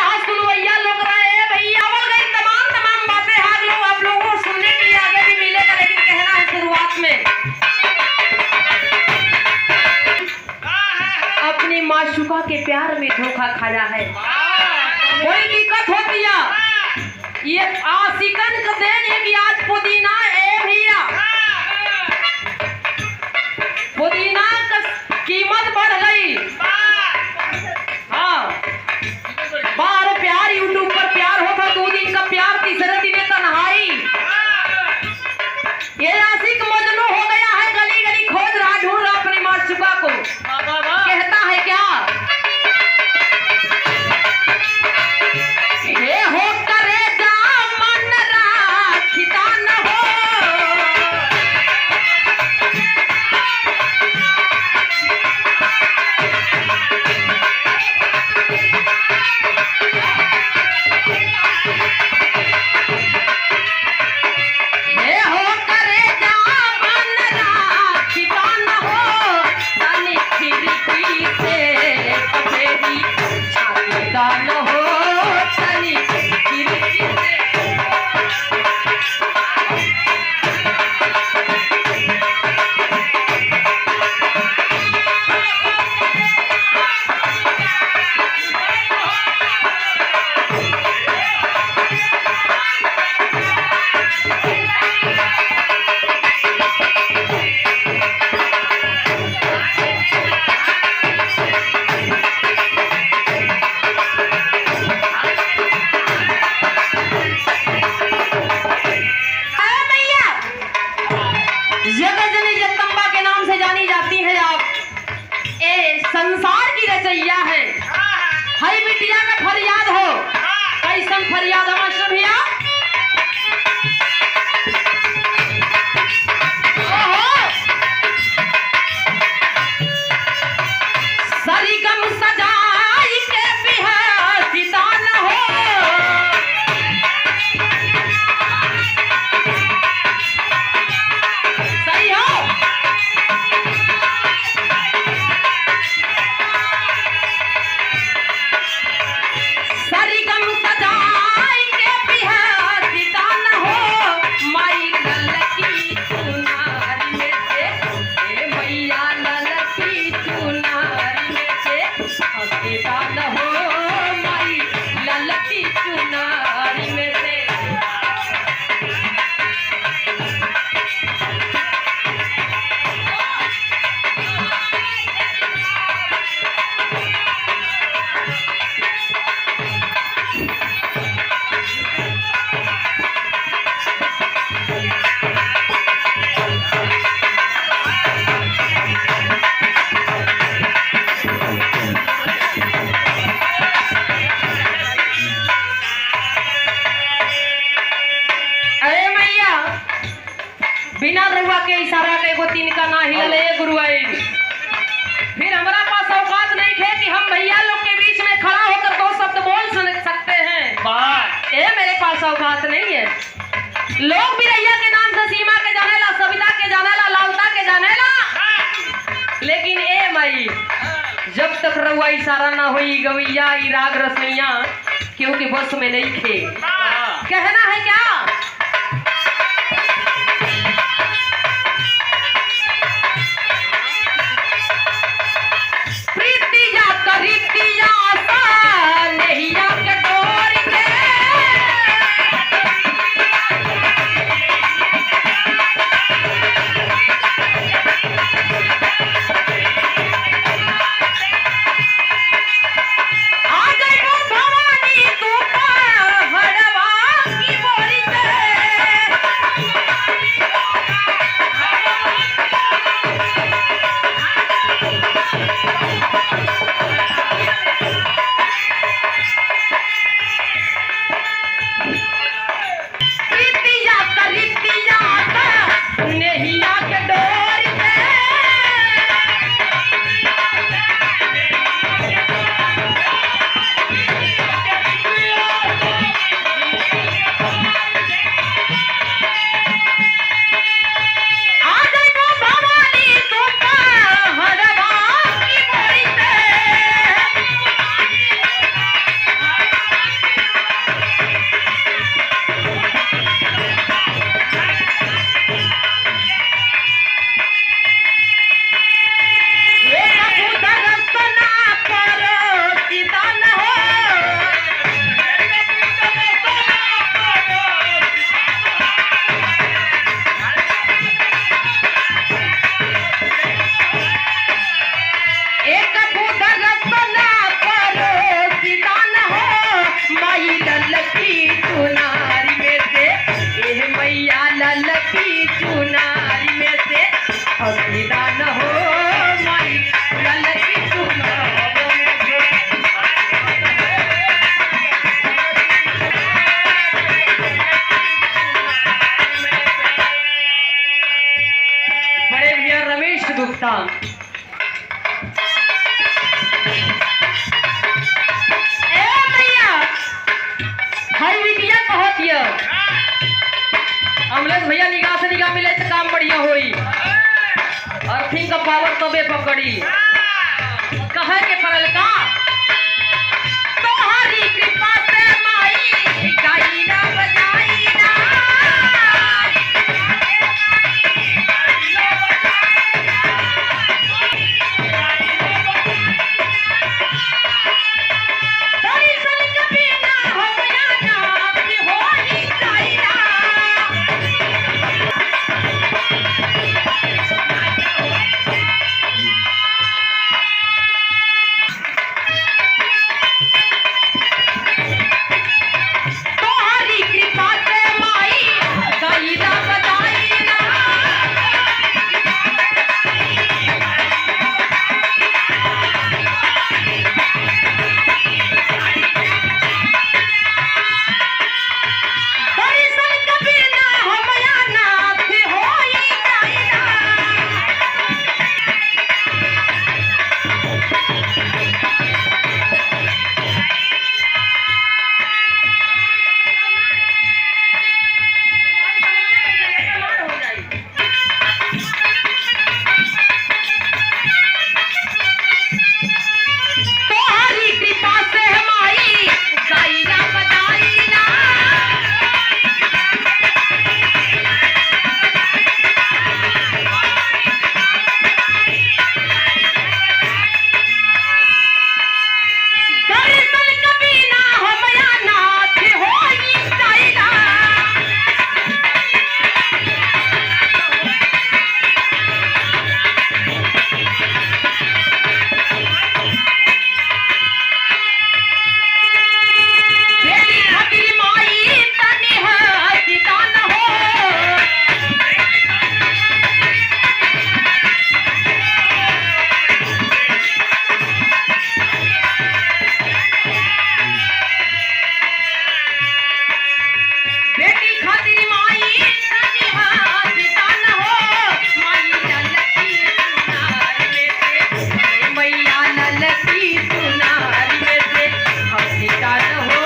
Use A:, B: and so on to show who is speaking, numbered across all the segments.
A: हाँ सुनवैया लोग रहे भैया बोल गई तमाम बातें आप लोगों को सुनने के लिए आगे भी मिलेगा, लेकिन कहना है शुरुआत में अपनी माशूका के प्यार में धोखा खाया है। कोई दिक्कत होती है ये आशिकन को देने की आज पुदीना है भैया, पुदीना का कीमत बढ़ गई। हाँ बाहर प्यार यूट्यूब पर प्यार होता 2 दिन का प्यार, तीसरे दिन तन्हाई। ये आशिक मजनू हो गया है, गली गली खोज रहा ढूंढ रहा अपनी माशूका को। कहता है क्या ये हो करे जा मन राखिता न हो, ये हो करे जा मन राखिता न हो, तनी खिड़की से कभेरी झांकता न हो, तनी खिड़की से। जगजनी जगदम्बा के नाम से जानी जाती है आप, ए संसार की रचैया है। हई बिटिया का फरियाद हो, कैसन फरियाद है मास्टर भैया? सरिगम सजाई के बिहासिता न हो, सही हो। सरिगम सजाई के बिहासिता न हो, माई ललकी चुनारी में से, ए मैया ललकी चुनारी में से हसीता न हो, माई ललकी चुनारी में से। अरे मैया बिना रहुआ के इशारा के एगो तिनका ना हिलले गुरुआई, फिर हमारा पास औकात नहीं है कि हम भैया लोग के बीच में खड़ा होकर 2 शब्द बोल सकते हैं। ए मेरे पास औकात नहीं है। लोग भी रैया के नाम से सीमा के जानेला, सविता के जानेला, लालता के जानेला, लेकिन ए माई जब तक रहुआ इशारा ना हुई गवैया ई राग रसैया क्योंकि बस में नहीं थे। कहना है क्या प्रीतिया करीतिया सा नहिया के डोर के, आ जाए भवानी तू पहाड़वा की बोरी के, देखिए अमलेश भैया निगाह से निगाह मिले तो काम बढ़िया होई। अर्थिंग का पावर तबे पकड़ी कहे के परल का तोहरी कृपा से माई गाइला बजाइला दर्शन कभी ना होया नाथ होई जाइला तोहरी कृपा से माई गाइला बजाइला दर्शन कभी ना होया नाथ होई जाइला तोहरी कृपा से माई गाइला बजाइला दर्शन कभी ना होया नाथ होई जाइला बेटी खातिर माई तनी है सीता न हो बेटी खातिर माई तनी है सीता न हो माई ललकी सुनार में से मैया ललकी सुनार में से हम सीता न हो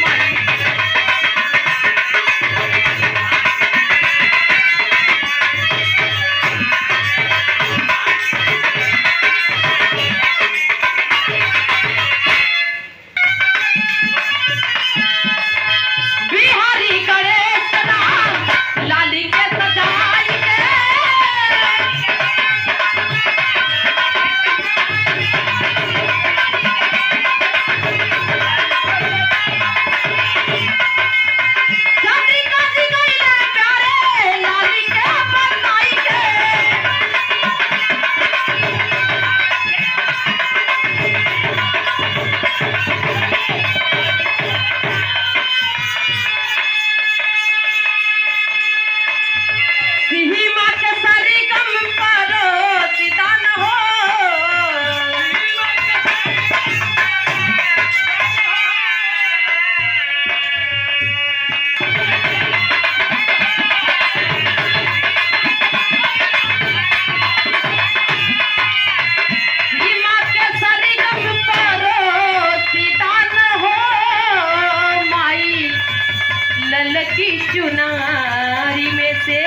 A: माई बिहारी करे सदा लाली के सजाई के चंद्रिका जी गइले प्यारे लाली के बनाई के सीमा के सरगम पर सीता न हो सीमा के सरगम पर सीता न हो माई ललकी चुनारी में से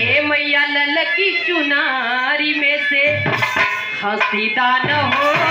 A: ए मैया ललकी चुनारी में से हसीदा न हो